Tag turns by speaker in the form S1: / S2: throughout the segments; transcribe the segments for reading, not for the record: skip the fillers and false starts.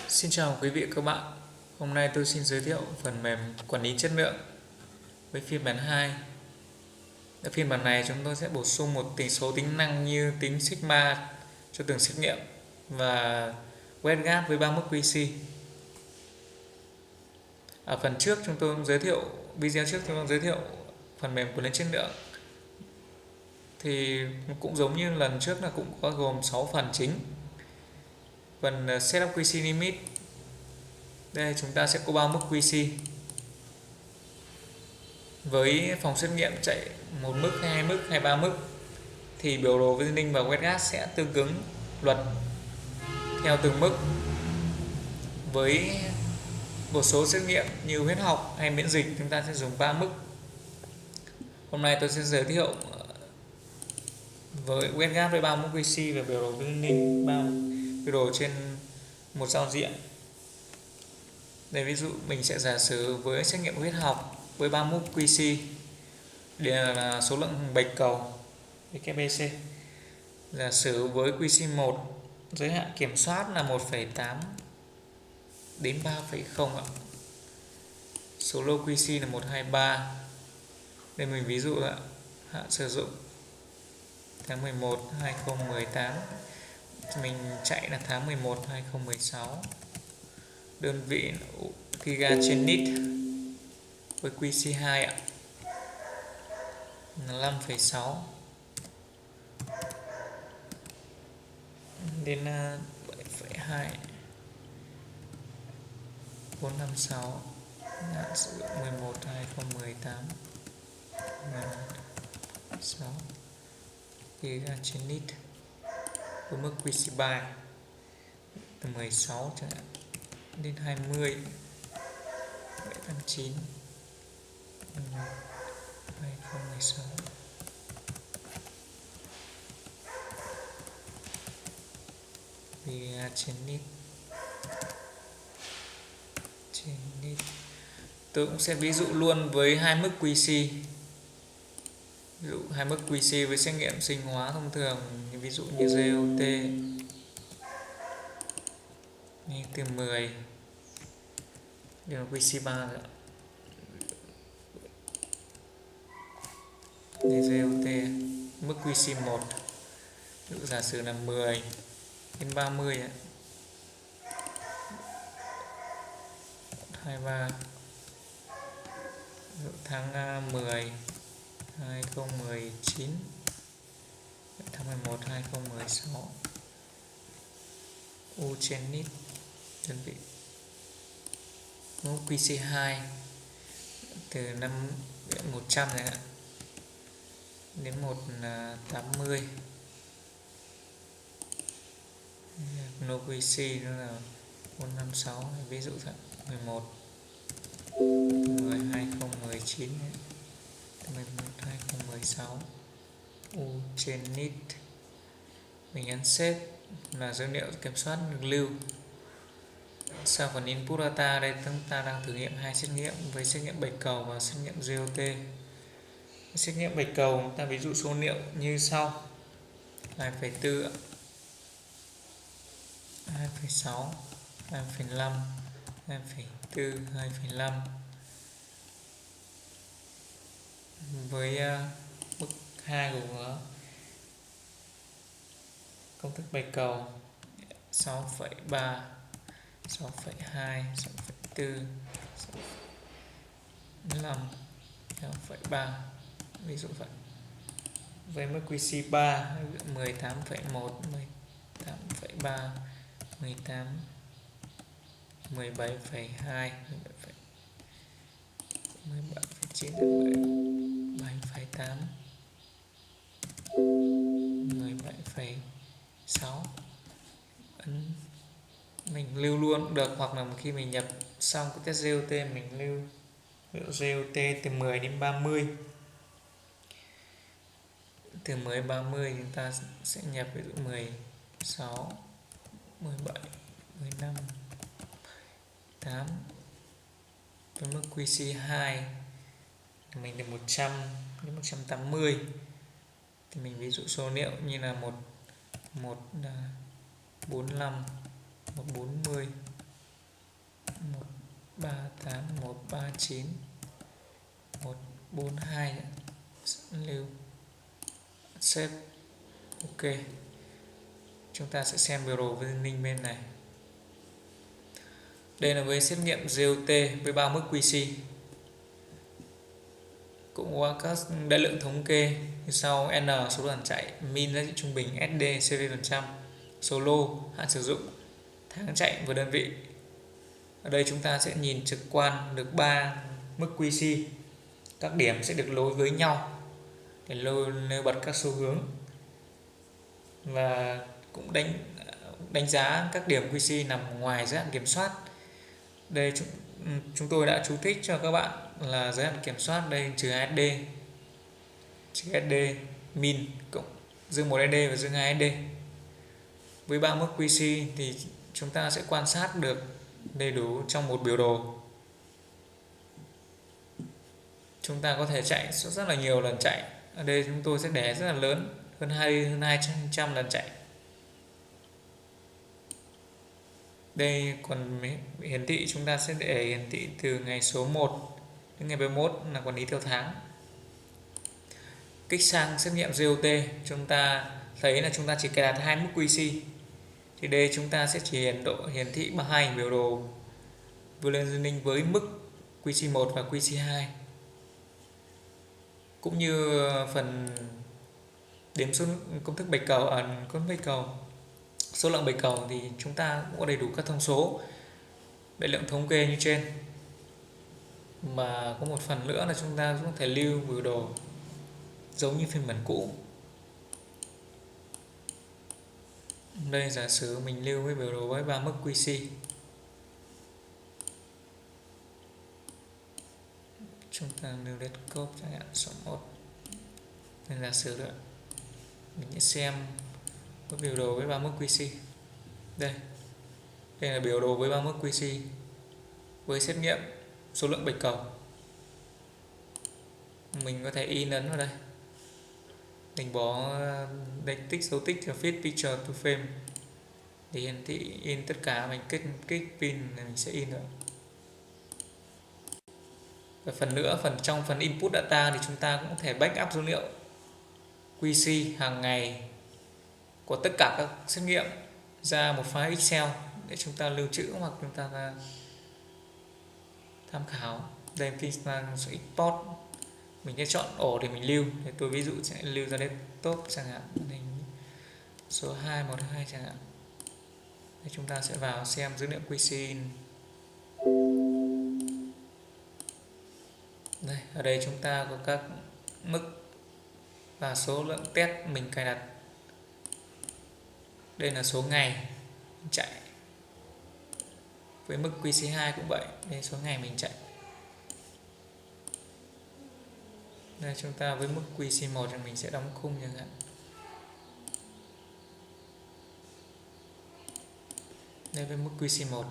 S1: Xin chào quý vị và các bạn. Hôm nay tôi xin giới thiệu phần mềm quản lý chất lượng với phiên bản 2. Ở phiên bản này chúng tôi sẽ bổ sung một số tính năng như tính sigma cho từng xét nghiệm và Westgard với 3 mức QC. Ở phần trước chúng tôi video trước chúng tôi giới thiệu phần mềm quản lý chất lượng thì cũng giống như lần trước là cũng có gồm 6 phần chính. Phần setup QC limit, đây chúng ta sẽ có 3 mức QC. Với phòng xét nghiệm chạy một mức, hai mức hay 3 mức thì biểu đồ Jennings và Westgard sẽ tương ứng luật theo từng mức. Với một số xét nghiệm như huyết học hay miễn dịch chúng ta sẽ dùng 3 mức. Hôm nay tôi sẽ giới thiệu với Westgard với 3 mức QC và biểu đồ Jennings 3 biểu đồ trên một giao diện. Đây, ví dụ mình sẽ giả sử với xét nghiệm huyết học với 3 mức QC đây là số lượng bạch cầu WBC. Giả sử với QC 1 giới hạn kiểm soát là 1,8 đến 3,0 ạ. Số lô QC là 123. Đây mình ví dụ ạ, hạn sử dụng tháng 11 2018, mình chạy là tháng 11 2016. Đơn vị giga/lít với QC 2 ạ, là 5,6 đến 7,2 456. Hạn sử dụng 11 2018 6 giga/lít với mức QC 3 từ 16 chẳng hạn đến 20 7/9 2016. giga/lít tôi cũng sẽ ví dụ luôn với 2 mức QC. Ví dụ 2 mức QC với xét nghiệm sinh hóa thông thường, ví dụ như GOT như từ 10 điều QC 3 rồi. GOT mức QC 1 ví dụ giả sử là 10 đến 30 ấy. 23 tháng 10 2019 tháng 11 2016. U/lít đơn vị mức QC 2 từ 100 này ạ đến 180. Nô QC nó là 456, ví dụ dạng 11 10 2019 11 2016. U/lít mình ấn xếp là dữ liệu kiểm soát được lưu. Sau phần input data, đây chúng ta đang thử nghiệm 2 xét nghiệm với xét nghiệm bạch cầu và xét nghiệm GOT. Xét nghiệm bạch cầu ta ví dụ số liệu như sau: 2,4 2,6 2,5 2,4 2,5. Với mức 2 của công thức bạch cầu 6,3 6,2 6,4 6,5 6,3 ví dụ vậy. Với mức QC 3 18,1 18,3 18 17,2 17,9 7,8 17,6. Mình lưu luôn được, hoặc là khi mình nhập xong cái test GOT mình lưu GOT từ 10 đến 30. Từ 10 đến 30 chúng ta sẽ nhập ví dụ 16 17 15 8. Với mức QC 2 mình được 100 đến 180 thì mình ví dụ số liệu như là 145 140 38139 lưu xếp. Ok, chúng ta sẽ xem biểu đồ reasoning bên này. Đây là với xét nghiệm GOT với 3 mức QC, cũng qua các đại lượng thống kê như sau: N số lần chạy, min giá trị trung bình, SD CV%, số lô, hạn sử dụng, tháng chạy và đơn vị. Ở đây chúng ta sẽ nhìn trực quan được 3 mức QC. Các điểm sẽ được nối với nhau để nêu bật các xu hướng, và cũng đánh giá các điểm QC nằm ngoài giới hạn kiểm soát. Đây chúng tôi đã chú thích cho các bạn là giới hạn kiểm soát đây trừ SD min cộng dương 1 SD và dương 2 SD. Với 3 mức QC thì chúng ta sẽ quan sát được đầy đủ trong một biểu đồ. Chúng ta có thể chạy rất là nhiều lần chạy. Ở đây chúng tôi sẽ để rất là lớn, hơn 200 lần chạy. Đây còn hiển thị chúng ta sẽ để hiển thị từ ngày số 1 đến ngày 31 là quản lý theo tháng. Kích sang xét nghiệm GOT, chúng ta thấy là chúng ta chỉ cài đặt 2 mức QC. Thì đây chúng ta sẽ chỉ hiển thị 2 biểu đồ Reasoning với mức QC1 và QC2. Cũng như phần đếm số công thức bạch cầu, số lượng bạch cầu thì chúng ta cũng có đầy đủ các thông số, đại lượng thống kê như trên. Mà có một phần nữa là chúng ta cũng có thể lưu biểu đồ giống như phiên bản cũ. Đây giả sử mình lưu với biểu đồ với 3 mức QC. Chúng ta lưu lên scope chẳng hạn số 1. Nên giả sử nữa mình sẽ xem với biểu đồ với 3 mức QC. Đây là biểu đồ với 3 mức QC với xét nghiệm số lượng bạch cầu. Mình có thể in ấn vào đây, mình bỏ tích dấu tích cho fit picture to frame để hiển thị in tất cả. Mình kích pin này mình sẽ in nữa. Và phần nữa, trong phần input data thì chúng ta cũng có thể backup dữ liệu QC hàng ngày của tất cả các xét nghiệm ra một file Excel để chúng ta lưu trữ hoặc chúng ta tham khảo. Đây khi ta sẽ export, mình sẽ chọn ổ để mình lưu. Để tôi ví dụ sẽ lưu ra desktop chẳng hạn, số 212 chẳng hạn. Để chúng ta sẽ vào xem dữ liệu QC. Đây, ở đây chúng ta có các mức và số lượng test mình cài đặt. Đây là số ngày mình chạy. Với mức QC2 cũng vậy, đây số ngày mình chạy. Đây chúng ta với mức QC1 thì mình sẽ đóng khung chẳng hạn. Đây với mức QC1.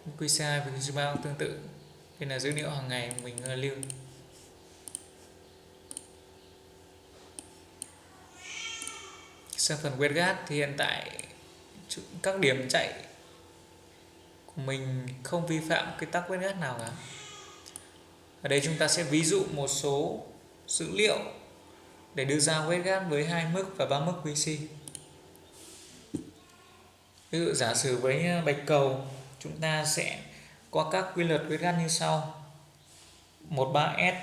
S1: Mức QC2 và QC3 cũng tương tự. Đây là dữ liệu hàng ngày mình lưu. Sang phần Westgard thì hiện tại các điểm chạy của mình không vi phạm quy tắc Westgard nào cả. Ở đây chúng ta sẽ ví dụ một số dữ liệu để đưa ra Westgard với 2 mức và 3 mức QC. Ví dụ giả sử với bạch cầu, chúng ta sẽ có các quy luật Westgard như sau: 13S,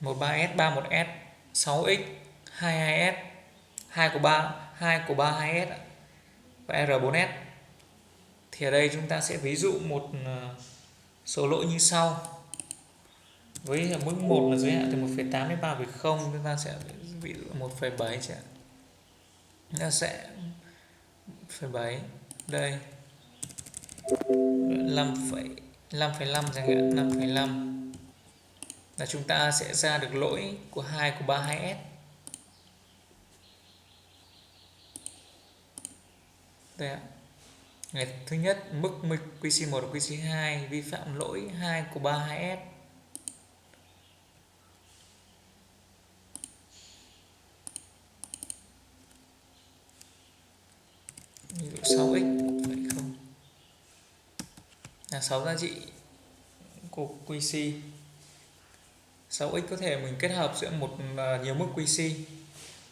S1: 31S, 6X, 22S, 2 của 32S và R4S. Thì ở đây chúng ta sẽ ví dụ một số lỗi như sau. Với mức 1 là giới hạn từ 1,8 đến 3,0, chúng ta sẽ ví dụ 1,7 chẳng hạn. Nó sẽ 1,7 đây 5,5 chẳng hạn, 5,5 là chúng ta sẽ ra được lỗi của 2 của 32S. Đây ạ. Ngày thứ nhất, mức QC1 và QC2 vi phạm lỗi 2 của 32S. Ví dụ 6x 1,0. là 6 giá trị của QC. 6x có thể mình kết hợp giữa nhiều mức QC.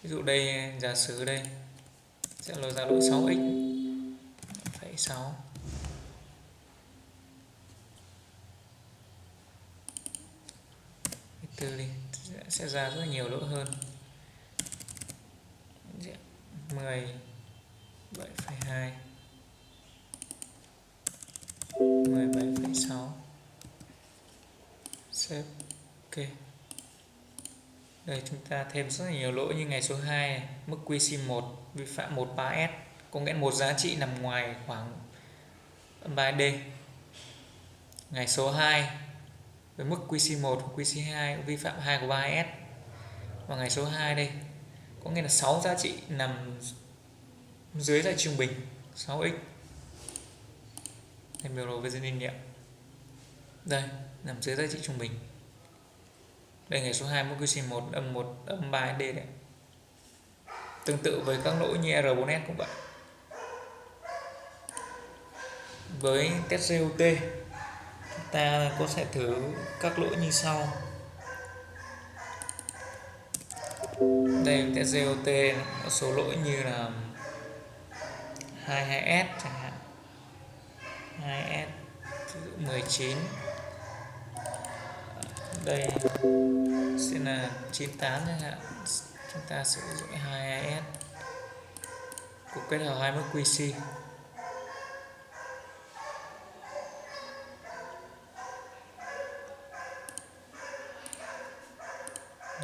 S1: Ví dụ đây, giả sử đây sẽ là ra lỗi 6x phẩy 6. Từ đi sẽ ra rất nhiều lỗi hơn. 17,2 17,6. Xếp ok. Đây chúng ta thêm rất là nhiều lỗi như ngày số 2 này, mức QC1 vi phạm 13S, có nghĩa một giá trị nằm ngoài khoảng 3D. Ngày số 2 với mức QC1 và QC2 vi phạm 2 của 3S. Và ngày số 2 đây có nghĩa là 6 giá trị nằm dưới giá trị trung bình 6x. Đây biểu đồ về dinh nghiệm. Đây nằm dưới giá trị trung bình. Đây ngày số 2 mức QC1 âm 1 âm 3D đấy. Tương tự với các lỗi như R4S cũng vậy. Với test GOT ta có thể thử các lỗi như sau. Đây test GOT có số lỗi như là 22S chẳng hạn, 2S 19, đây sẽ là 98 chẳng hạn, chúng ta sử dụng 22S cũng kết hợp hai mức QC.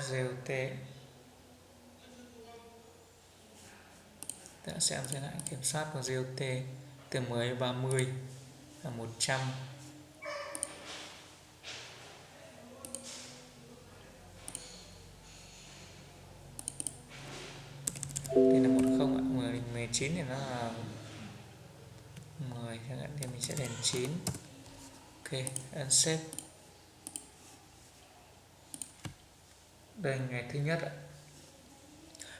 S1: GOT ta xem xem lại kiểm soát của GOT từ 10 đến 30 là 100. Đây là 10 ạ, 10 đến 19 thì nó là 10 chẳng hạn, thì mình sẽ đền 9. Ok, ấn xếp. Đây ngày thứ nhất ạ.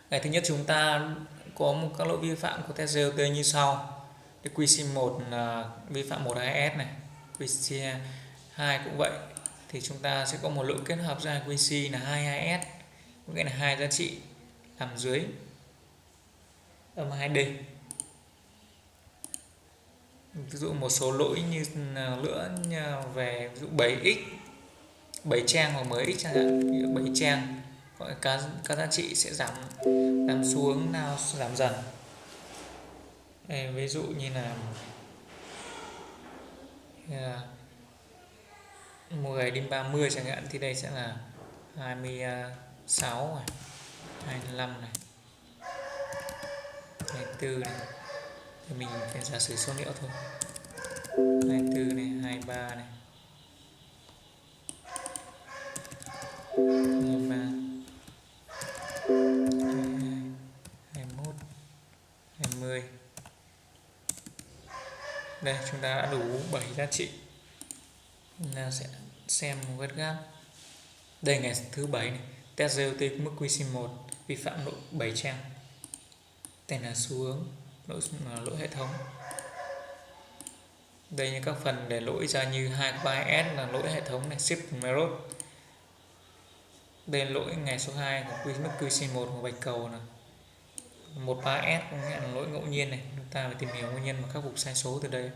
S1: Ngày thứ nhất chúng ta có một các lỗi vi phạm của test GOT như sau. Cái QC1 là vi phạm 12S này, QC2 cũng vậy. Thì chúng ta sẽ có một lỗi kết hợp ra QC là 22S, có nghĩa là hai giá trị nằm dưới âm 2D. Ví dụ một số lỗi như nữa về ví dụ 7x, 7 trang hoặc 10x chẳng hạn, ví dụ 7 trang các giá trị sẽ giảm xuống, nào giảm dần. Đây, ví dụ như là 10 đến 30 chẳng hạn, thì đây sẽ là 26 này, 25 này, 24 này. Thì mình phải giả sử số liệu thôi. 24 này, 23 này, 23, 22, 21, 20. Đây chúng ta đã đủ 7 giá trị. Chúng ta sẽ xem Westgard. Đây ngày thứ 7 này, test GOT mức QC1 vi phạm lỗi 7 trang. Đây là xu hướng lỗi hệ thống. Đây như các phần để lỗi ra như 2.3s là lỗi hệ thống này, shift error. Đây là lỗi ngày số 2 của mức QC1 của bạch cầu là 13s, có nghĩa là lỗi ngẫu nhiên này. Chúng ta phải tìm hiểu nguyên nhân và khắc phục sai số từ đây.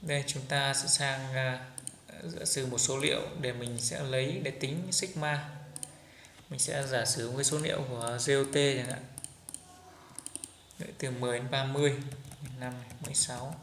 S1: Đây chúng ta sẽ sang giả sử một số liệu để mình sẽ lấy để tính sigma. Mình sẽ giả sử với số liệu của GOT chẳng hạn. Từ 10 đến 30, 15, 16.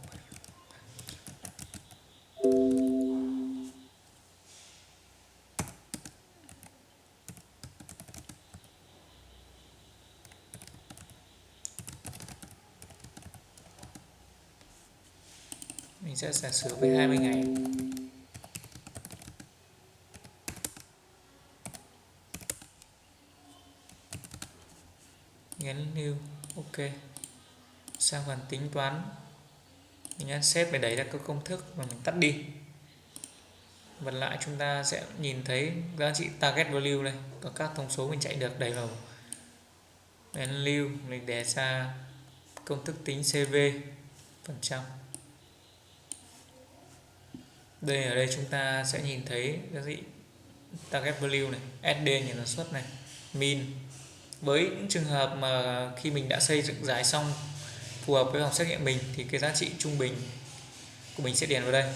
S1: Mình sẽ giả sử với 20 ngày. Nhấn lưu, ok. Sang phần tính toán, mình nhấn xếp để đẩy ra các công thức và mình tắt đi. Vật lại chúng ta sẽ nhìn thấy giá trị target value này, có các thông số mình chạy được, đẩy vào nhấn lưu, mình để ra công thức tính CV phần trăm. Ở đây chúng ta sẽ nhìn thấy cái gì target value này, SD là tần suất này, min. Với những trường hợp mà khi mình đã xây dựng giải xong phù hợp với phòng xét nghiệm mình thì cái giá trị trung bình của mình sẽ điền vào đây.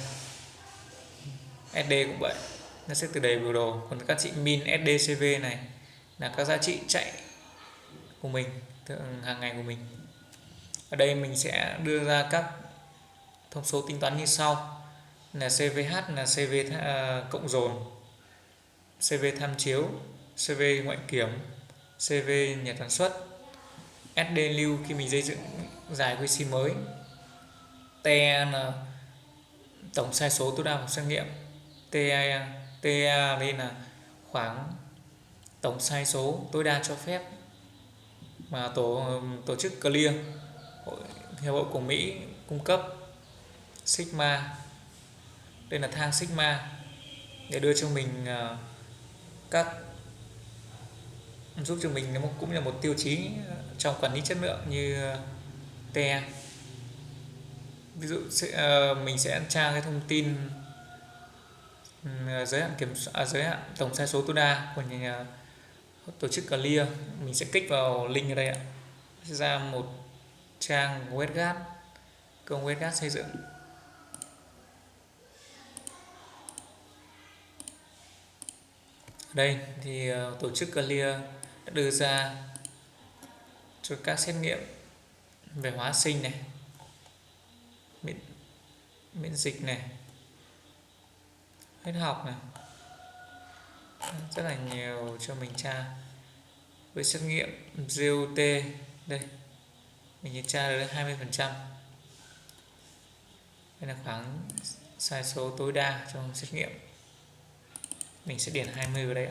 S1: SD cũng vậy, nó sẽ từ đầy biểu đồ. Còn các trị min, SD, CV này là các giá trị chạy của mình hàng ngày của mình. Ở đây mình sẽ đưa ra các thông số tính toán như sau: là CVH là CV cộng dồn, CV tham chiếu, CV ngoại kiểm, CV nhà sản xuất, SD lưu khi mình xây dựng giải QC mới, TE là tổng sai số tối đa của xét nghiệm, TA đây là khoảng tổng sai số tối đa cho phép mà tổ chức Clear, hiệp hội của Mỹ cung cấp. Sigma đây là thang sigma để đưa cho mình các giúp cho mình cũng là một tiêu chí trong quản lý chất lượng như TE. Ví dụ mình sẽ tra cái thông tin giới hạn tổng sai số tối đa của tổ chức Clear. Mình sẽ kích vào link ở đây ạ, sẽ ra một trang Westgard, công Westgard xây dựng. Ở đây thì tổ chức Clear đã đưa ra cho các xét nghiệm về hóa sinh này, miễn dịch này, huyết học này, rất là nhiều cho mình tra. Với xét nghiệm GOT đây mình tra được 20%. Đây là khoảng sai số tối đa trong xét nghiệm, mình sẽ điền 20 vào đây.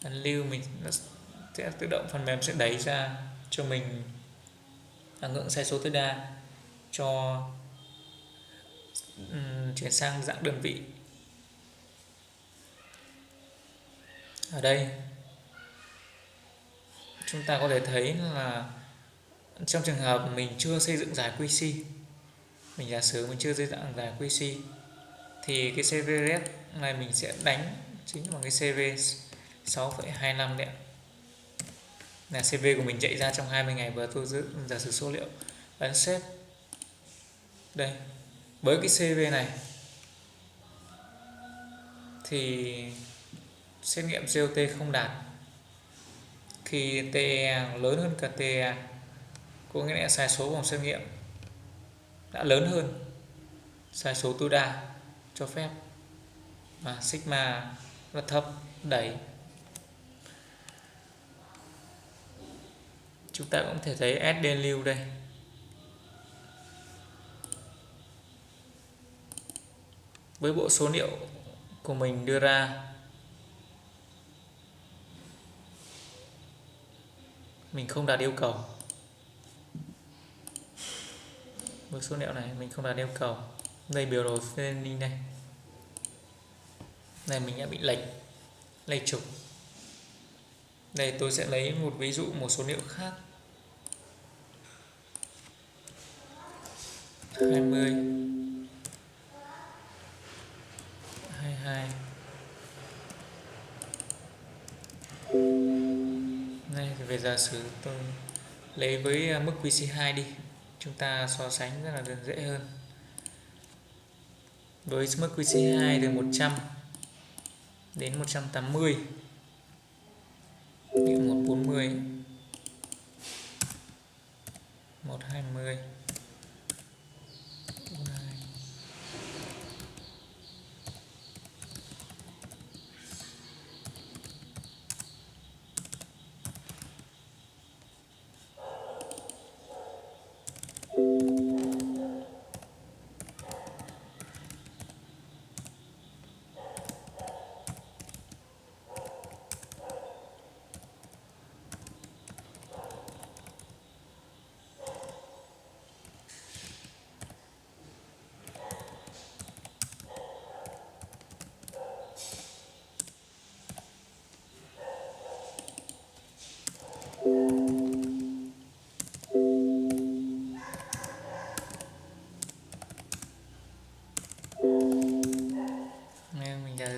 S1: Ấn lưu mình nó sẽ tự động, phần mềm sẽ đẩy ra cho mình ngưỡng sai số tối đa cho chuyển sang dạng đơn vị. Ở đây chúng ta có thể thấy là trong trường hợp mình chưa xây dựng giải QC, mình giả sử mình chưa xây dựng giải QC thì cái CV ref này mình sẽ đánh chính bằng cái CV 6,25 đấy, là CV của mình chạy ra trong 20 ngày và tôi giả sử số liệu. Ấn xếp đây, với cái CV này thì xét nghiệm GOT không đạt khi TE lớn hơn cả TE, có nghĩa là sai số vòng xét nghiệm đã lớn hơn sai số tối đa cho phép, và sigma là thấp đẩy. Chúng ta cũng thể thấy SD lưu đây, với bộ số liệu của mình đưa ra mình không đạt yêu cầu. Với số liệu này mình không đạt yêu cầu. Đây biểu đồ Phiên đây, này mình đã bị lệch trục. Đây tôi sẽ lấy một ví dụ một số liệu khác. 20 22 này, thì về giả sử tôi lấy với mức QC2 đi, chúng ta so sánh rất là dễ hơn. Với mức QC2 từ 100 đến 180, liệu 140, 120, 42.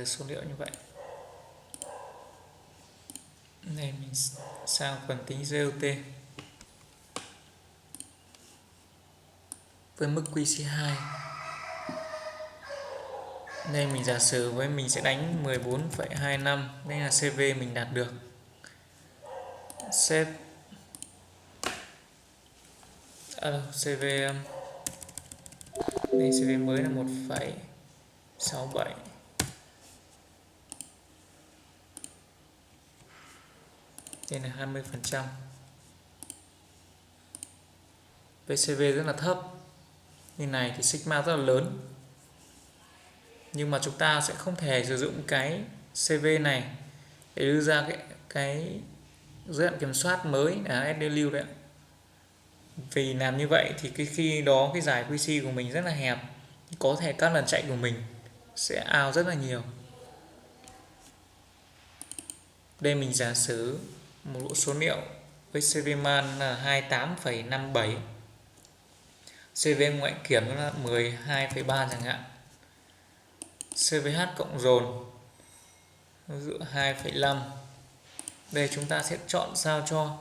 S1: được số liệu như vậy. Đây mình sang phần tính GOT với mức QC2. Đây mình giả sử với mình sẽ đánh 14,25, đây là CV mình đạt được. Xếp CV đây, CV mới là 1,67. Đây là 20%. Với CV rất là thấp như này thì sigma rất là lớn, nhưng mà chúng ta sẽ không thể sử dụng cái CV này để đưa ra cái giới hạn kiểm soát mới là SD lưu đấy. Vì làm như vậy thì khi đó cái giải QC của mình rất là hẹp, có thể các lần chạy của mình sẽ out rất là nhiều. Đây mình giả sử một bộ số liệu với CV man là 28,57, CV ngoại kiểm là 12,3 chẳng hạn, CVH cộng dồn ví dụ 2,5. Đây chúng ta sẽ chọn sao cho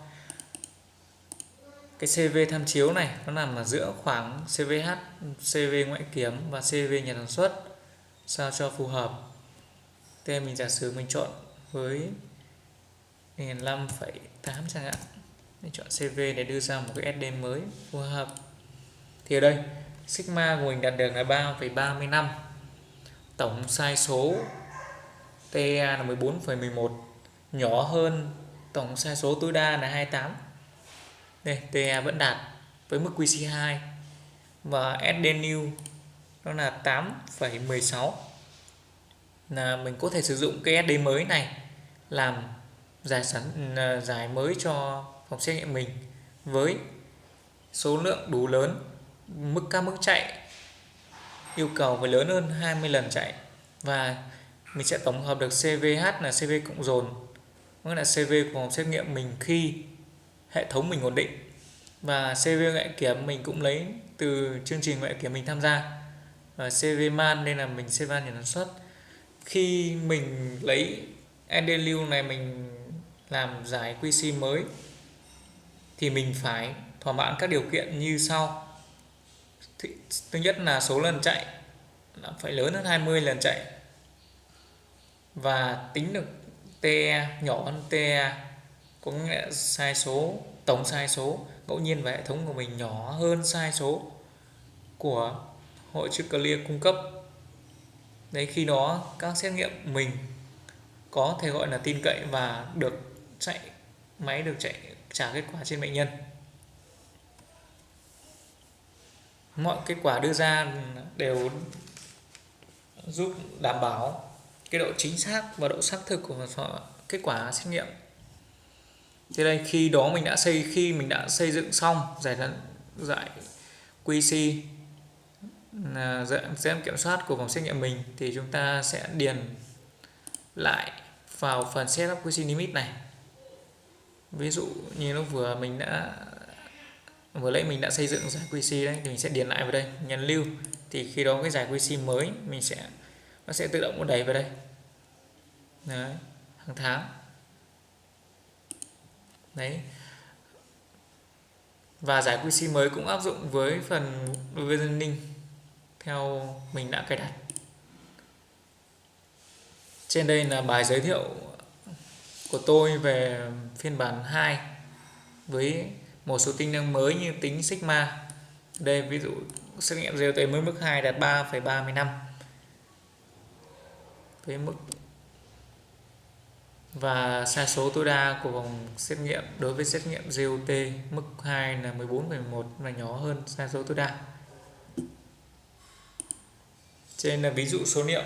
S1: cái CV tham chiếu này nó nằm ở giữa khoảng CVH, CV ngoại kiểm và CV nhà sản xuất, sao cho phù hợp. Đây mình giả sử mình chọn với 5,8 chẳng hạn, mình chọn CV để đưa ra một cái SD mới phù hợp. Thì ở đây sigma của mình đạt được là 3,35, tổng sai số TEA là 14,11, nhỏ hơn tổng sai số tối đa là 28. Đây TEA vẫn đạt với mức QC2 và SD new nó là 8,16, là mình có thể sử dụng cái SD mới này làm giải mới cho phòng xét nghiệm mình với số lượng đủ lớn, các mức chạy yêu cầu phải lớn hơn 20 lần chạy, và mình sẽ tổng hợp được CVH là CV cộng dồn, nghĩa là CV của phòng xét nghiệm mình khi hệ thống mình ổn định, và CV ngoại kiểm mình cũng lấy từ chương trình ngoại kiểm mình tham gia, và CV man đây là mình CV nhà sản xuất. Khi mình lấy SD lưu này mình làm giải QC mới thì mình phải thỏa mãn các điều kiện như sau. Thứ nhất là số lần chạy là phải lớn hơn 20 lần chạy, và tính được TE nhỏ hơn TE, có nghĩa là tổng sai số ngẫu nhiên và hệ thống của mình nhỏ hơn sai số của hội chữ clear cung cấp. Đấy, khi đó các xét nghiệm mình có thể gọi là tin cậy và máy được trả kết quả trên bệnh nhân. Mọi kết quả đưa ra đều giúp đảm bảo cái độ chính xác và độ xác thực của kết quả xét nghiệm. Thế đây, khi mình đã xây dựng xong giải QC là giải kiểm soát của phòng xét nghiệm mình, thì chúng ta sẽ điền lại vào phần setup QC limit này. Ví dụ như lúc vừa nãy mình đã xây dựng giải QC đấy, thì mình sẽ điền lại vào đây, nhấn lưu, thì khi đó cái giải QC mới nó sẽ tự động đẩy vào đây. Đấy, hàng tháng. Đấy. Và giải QC mới cũng áp dụng với phần Levey Jennings theo mình đã cài đặt. Trên đây là bài giới thiệu của tôi về phiên bản 2 với một số tính năng mới như tính sigma. Đây ví dụ xét nghiệm GOT mới mức 2 đạt 3,35 với mức, và sai số tối đa của vòng xét nghiệm đối với xét nghiệm GOT mức 2 là 14,11, là nhỏ hơn sai số tối đa. Trên là ví dụ số liệu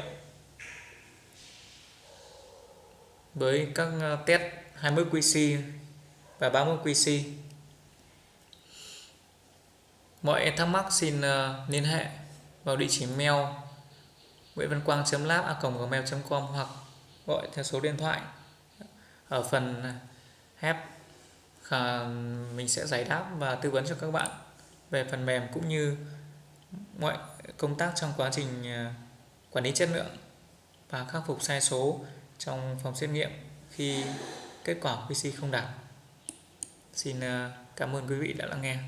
S1: với các test 20 QC và 30 QC. Mọi thắc mắc xin liên hệ vào địa chỉ mail nguyenvanquang.lab@gmail.com hoặc gọi theo số điện thoại ở phần help. Mình sẽ giải đáp và tư vấn cho các bạn về phần mềm cũng như mọi công tác trong quá trình quản lý chất lượng. và khắc phục sai số trong phòng xét nghiệm khi kết quả QC không đạt. Xin cảm ơn quý vị đã lắng nghe.